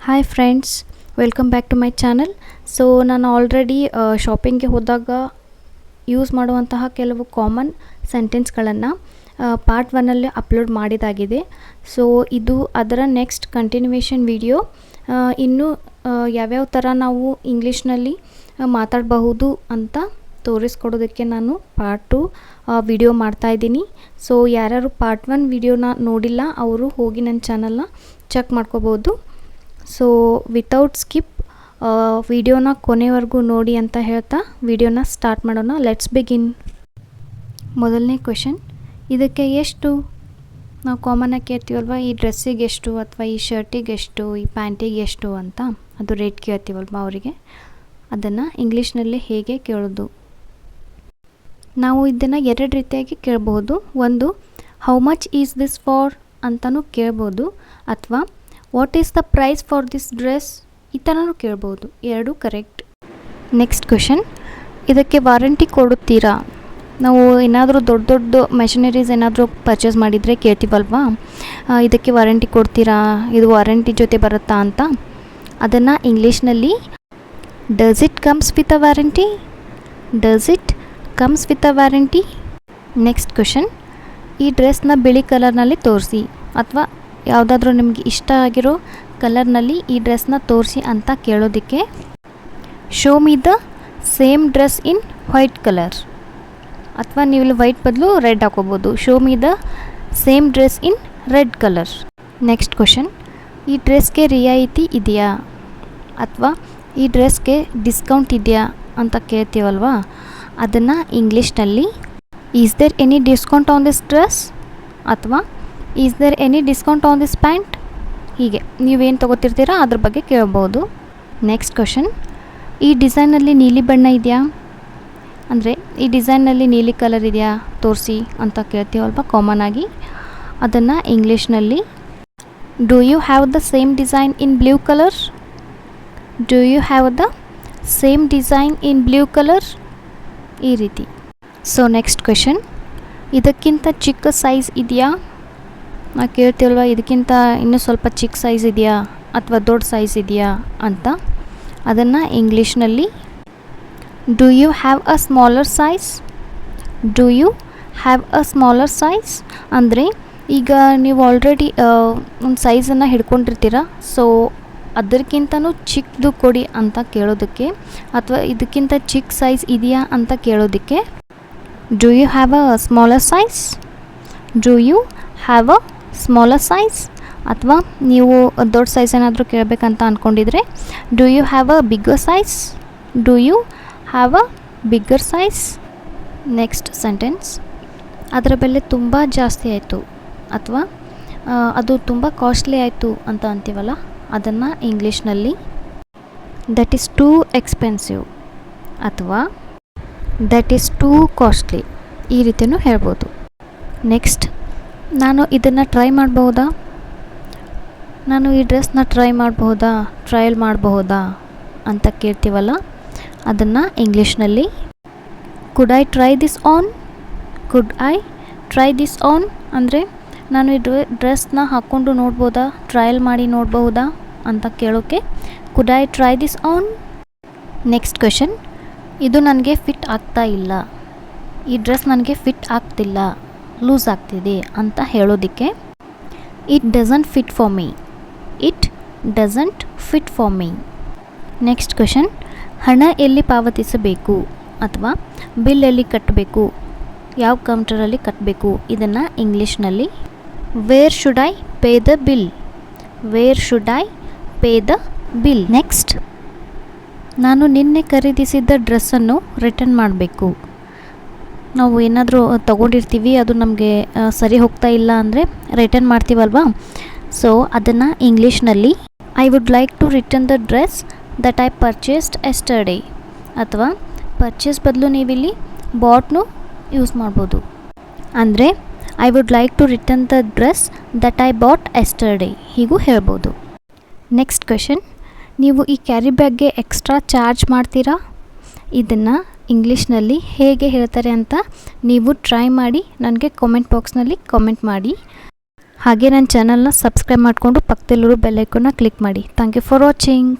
Hi friends, welcome back to my channel. So ನಾನು already ಶಾಪಿಂಗ್ಗೆ ಹೋದಾಗ ಯೂಸ್ ಮಾಡುವಂತಹ ಕೆಲವು ಕಾಮನ್ ಸೆಂಟೆನ್ಸ್ಗಳನ್ನು ಪಾರ್ಟ್ 1ಅಲ್ಲಿ ಅಪ್ಲೋಡ್ ಮಾಡಿದಾಗಿದೆ. ಸೊ ಇದು ಅದರ ನೆಕ್ಸ್ಟ್ ಕಂಟಿನ್ಯೂವೇಷನ್ ವಿಡಿಯೋ. ಇನ್ನು ಯಾವ್ಯಾವ ಥರ ನಾವು ಇಂಗ್ಲೀಷ್ನಲ್ಲಿ ಮಾತಾಡಬಹುದು ಅಂತ ತೋರಿಸ್ಕೊಡೋದಕ್ಕೆ ನಾನು ಪಾರ್ಟ್ 2 ವಿಡಿಯೋ ಮಾಡ್ತಾಯಿದ್ದೀನಿ. ಸೊ ಯಾರ್ಯಾರು ಪಾರ್ಟ್ 1 ವಿಡಿಯೋನ ನೋಡಿಲ್ಲ ಅವರು ಹೋಗಿ ನನ್ನ ಚಾನಲ್ನ ಚೆಕ್ ಮಾಡ್ಕೋಬೋದು. ಸೊ ವಿತೌಟ್ ಸ್ಕಿಪ್ ವಿಡಿಯೋನ ಕೊನೆವರೆಗೂ ನೋಡಿ ಅಂತ ಹೇಳ್ತಾ ವಿಡಿಯೋನ ಸ್ಟಾರ್ಟ್ ಮಾಡೋಣ. Let's begin. ಮೊದಲನೇ ಕ್ವೆಶನ್, ಇದಕ್ಕೆ ಎಷ್ಟು? ನಾವು ಕಾಮನಾಗಿ ಕೇಳ್ತೀವಲ್ವ, ಈ ಡ್ರೆಸ್ಸಿಗೆ ಎಷ್ಟು ಅಥವಾ ಈ ಶರ್ಟಿಗೆ ಎಷ್ಟು, ಈ ಪ್ಯಾಂಟಿಗೆ ಎಷ್ಟು ಅಂತ ಅದು ರೇಟ್ ಕೇಳ್ತೀವಲ್ವ ಅವರಿಗೆ. ಅದನ್ನು ಇಂಗ್ಲೀಷ್ನಲ್ಲಿ ಹೇಗೆ ಕೇಳೋದು? ನಾವು ಇದನ್ನು ಎರಡು ರೀತಿಯಾಗಿ ಕೇಳ್ಬೋದು. ಒಂದು, how much is this for ಅಂತಲೂ ಕೇಳ್ಬೋದು, ಅಥವಾ what is the price for this dress ಈ ಥರನೂ ಕೇಳ್ಬೋದು. ಎರಡು ಕರೆಕ್ಟ್. ನೆಕ್ಸ್ಟ್ ಕ್ವೆಶನ್, ಇದಕ್ಕೆ ವಾರಂಟಿ ಕೊಡುತ್ತೀರಾ? ನಾವು ಏನಾದರೂ ದೊಡ್ಡ ದೊಡ್ಡ ಮೆಷಿನರೀಸ್ ಏನಾದರೂ ಪರ್ಚೇಸ್ ಮಾಡಿದರೆ ಕೇಳ್ತೀವಲ್ವಾ, ಇದಕ್ಕೆ ವಾರಂಟಿ ಕೊಡ್ತೀರಾ, ಇದು ವಾರಂಟಿ ಜೊತೆ ಬರುತ್ತಾ ಅಂತ. ಅದನ್ನು ಇಂಗ್ಲೀಷ್ನಲ್ಲಿ does it comes with a warranty, does it comes with a warranty. Next question, ಈ ಡ್ರೆಸ್ನ ಬಿಳಿ ಕಲರ್ನಲ್ಲಿ ತೋರಿಸಿ, ಅಥವಾ ಯಾವುದಾದ್ರೂ ನಿಮಗೆ ಇಷ್ಟ ಆಗಿರೋ ಕಲರ್ನಲ್ಲಿ ಈ ಡ್ರೆಸ್ನ ತೋರಿಸಿ ಅಂತ ಕೇಳೋದಕ್ಕೆ show me the same dress in white colour, ಅಥವಾ ನೀವು ಇಲ್ಲಿ ವೈಟ್ ಬದಲು ರೆಡ್ ಹಾಕೋಬೋದು. Show me the same dress in red colour. Next question, ಈ ಡ್ರೆಸ್ಗೆ ರಿಯಾಯಿತಿ ಇದೆಯಾ, ಅಥವಾ ಈ ಡ್ರೆಸ್ಗೆ ಡಿಸ್ಕೌಂಟ್ ಇದೆಯಾ ಅಂತ ಕೇಳ್ತೀವಲ್ವಾ. ಅದನ್ನು ಇಂಗ್ಲೀಷ್ನಲ್ಲಿ is there any discount on this dress, ಅಥವಾ is there any discount on this pant. ಹೀಗೆ ನೀವೇನು ತೊಗೋತಿರ್ತೀರಾ ಅದ್ರ ಬಗ್ಗೆ ಕೇಳ್ಬೋದು. ನೆಕ್ಸ್ಟ್ ಕ್ವೆಶನ್, ಈ ಡಿಸೈನಲ್ಲಿ ನೀಲಿ ಬಣ್ಣ ಇದೆಯಾ, ಅಂದರೆ ಈ ಡಿಸೈನಲ್ಲಿ ನೀಲಿ ಕಲರ್ ಇದೆಯಾ ತೋರಿಸಿ ಅಂತ ಕೇಳ್ತೀವಲ್ವ ಕಾಮನ್ ಆಗಿ. ಅದನ್ನು ಇಂಗ್ಲೀಷ್ನಲ್ಲಿ do you have the same design in blue colour, do you have the same design in blue colour, ಈ ರೀತಿ. ಸೊ ನೆಕ್ಸ್ಟ್ ಕ್ವೆಶನ್, ಇದಕ್ಕಿಂತ ಚಿಕ್ಕ ಸೈಜ್ ಇದೆಯಾ, ನಾವು ಕೇಳ್ತೀವಲ್ವ ಇದಕ್ಕಿಂತ ಇನ್ನೂ ಸ್ವಲ್ಪ ಚಿಕ್ಕ ಸೈಜ್ ಇದೆಯಾ ಅಥವಾ ದೊಡ್ಡ ಸೈಜ್ ಇದೆಯಾ ಅಂತ. ಅದನ್ನು ಇಂಗ್ಲೀಷ್ನಲ್ಲಿ do you have a smaller size, do you have a smaller size. ಅಂದರೆ ಈಗ ನೀವು ಆಲ್ರೆಡಿ ಒಂದು ಸೈಜನ್ನು ಹಿಡ್ಕೊಂಡಿರ್ತೀರ, ಸೊ ಅದಕ್ಕಿಂತನೂ ಚಿಕ್ಕದು ಕೊಡಿ ಅಂತ ಕೇಳೋದಕ್ಕೆ, ಅಥವಾ ಇದಕ್ಕಿಂತ ಚಿಕ್ಕ ಸೈಜ್ ಇದೆಯಾ ಅಂತ ಕೇಳೋದಕ್ಕೆ do you have a smaller size, do you have a smaller size. ಅಥವಾ ನೀವು ದೊಡ್ಡ ಸೈಜ್ ಏನಾದರೂ ಕೇಳಬೇಕಂತ ಅಂದ್ಕೊಂಡಿದ್ರೆ do you have a bigger size, do you have a bigger size. Next sentence, ಅದರ ಬೆಲೆ ತುಂಬ ಜಾಸ್ತಿ ಆಯಿತು, ಅಥವಾ ಅದು ತುಂಬ ಕಾಸ್ಟ್ಲಿ ಆಯಿತು ಅಂತ ಅಂತೀವಲ್ಲ. ಅದನ್ನು ಇಂಗ್ಲೀಷ್ನಲ್ಲಿ ದಟ್ ಈಸ್ ಟೂ ಎಕ್ಸ್ಪೆನ್ಸಿವ್, ಅಥವಾ ದಟ್ ಈಸ್ ಟೂ ಕಾಸ್ಟ್ಲಿ, ಈ ರೀತಿಯೂ ಹೇಳ್ಬೋದು. ನೆಕ್ಸ್ಟ್, ನಾನು ಇದನ್ನು ಟ್ರೈ ಮಾಡಬಹುದಾ, ನಾನು ಈ ಡ್ರೆಸ್ನ ಟ್ರೈ ಮಾಡಬಹುದಾ, ಟ್ರಯಲ್ ಮಾಡಬಹುದಾ ಅಂತ ಕೇಳ್ತೀವಲ್ಲ. ಅದನ್ನು ಇಂಗ್ಲೀಷ್ನಲ್ಲಿ could I try this on, could I try this on. ಅಂದರೆ ನಾನು ಈ ಡ್ರೆಸ್ನ ಹಾಕ್ಕೊಂಡು ನೋಡ್ಬೋದಾ, ಟ್ರಯಲ್ ಮಾಡಿ ನೋಡಬಹುದಾ ಅಂತ ಕೇಳೋಕ್ಕೆ could I try this on. Next question, ಇದು ನನಗೆ ಫಿಟ್ ಆಗ್ತಾ ಇಲ್ಲ, ಈ ಡ್ರೆಸ್ ನನಗೆ ಫಿಟ್ ಆಗ್ತಿಲ್ಲ, ಲೂಸ್ ಆಗ್ತಿದೆ ಅಂತ ಹೇಳೋದಕ್ಕೆ it doesn't fit for me, it doesn't fit for me. Next question, ಹಣ ಎಲ್ಲಿ ಪಾವತಿಸಬೇಕು ಅಥವಾ ಬಿಲ್ ಎಲ್ಲಿ ಕಟ್ಟಬೇಕು, ಯಾವ ಕೌಂಟರಲ್ಲಿ ಕಟ್ಟಬೇಕು. ಇದನ್ನು ಇಂಗ್ಲೀಷ್ನಲ್ಲಿ wear should I pay the bill, wear should I pay the bill. Next, ನಾನು ನಿನ್ನೆ ಖರೀದಿಸಿದ್ದ ಡ್ರೆಸ್ಸನ್ನು ರಿಟರ್ನ್ ಮಾಡಬೇಕು. ನಾವು ಏನಾದರೂ ತೊಗೊಂಡಿರ್ತೀವಿ, ಅದು ನಮಗೆ ಸರಿ ಹೋಗ್ತಾ ಇಲ್ಲ ಅಂದರೆ ರಿಟರ್ನ್ ಮಾಡ್ತೀವಲ್ವಾ. ಸೊ ಅದನ್ನು ಇಂಗ್ಲೀಷ್ನಲ್ಲಿ I would like to return the dress that I purchased yesterday, ಅಥವಾ ಪರ್ಚೇಸ್ ಬದಲು ನೀವಿಲ್ಲಿ ಬಾಟ್ನು ಯೂಸ್ ಮಾಡ್ಬೋದು. ಅಂದರೆ I would like to return the dress that I bought yesterday, ಹೀಗೂ ಹೇಳ್ಬೋದು. ನೆಕ್ಸ್ಟ್ ಕ್ವೆಶನ್, ನೀವು ಈ ಕ್ಯಾರಿ ಬ್ಯಾಗ್ಗೆ ಎಕ್ಸ್ಟ್ರಾ ಚಾರ್ಜ್ ಮಾಡ್ತೀರಾ. ಇದನ್ನು ಇಂಗ್ಲೀಷ್ನಲ್ಲಿ ಹೇಗೆ ಹೇಳ್ತಾರೆ ಅಂತ ನೀವು ಟ್ರೈ ಮಾಡಿ ನನಗೆ ಕಾಮೆಂಟ್ ಬಾಕ್ಸ್ನಲ್ಲಿ ಕಾಮೆಂಟ್ ಮಾಡಿ. ಹಾಗೆ ನನ್ನ ಚಾನಲ್ನ ಸಬ್ಸ್ಕ್ರೈಬ್ ಮಾಡಿಕೊಂಡು ಪಕ್ಕದಲ್ಲಿರೋ ಬೆಲ್ ಐಕಾನ್ನ ಕ್ಲಿಕ್ ಮಾಡಿ. Thank you for watching.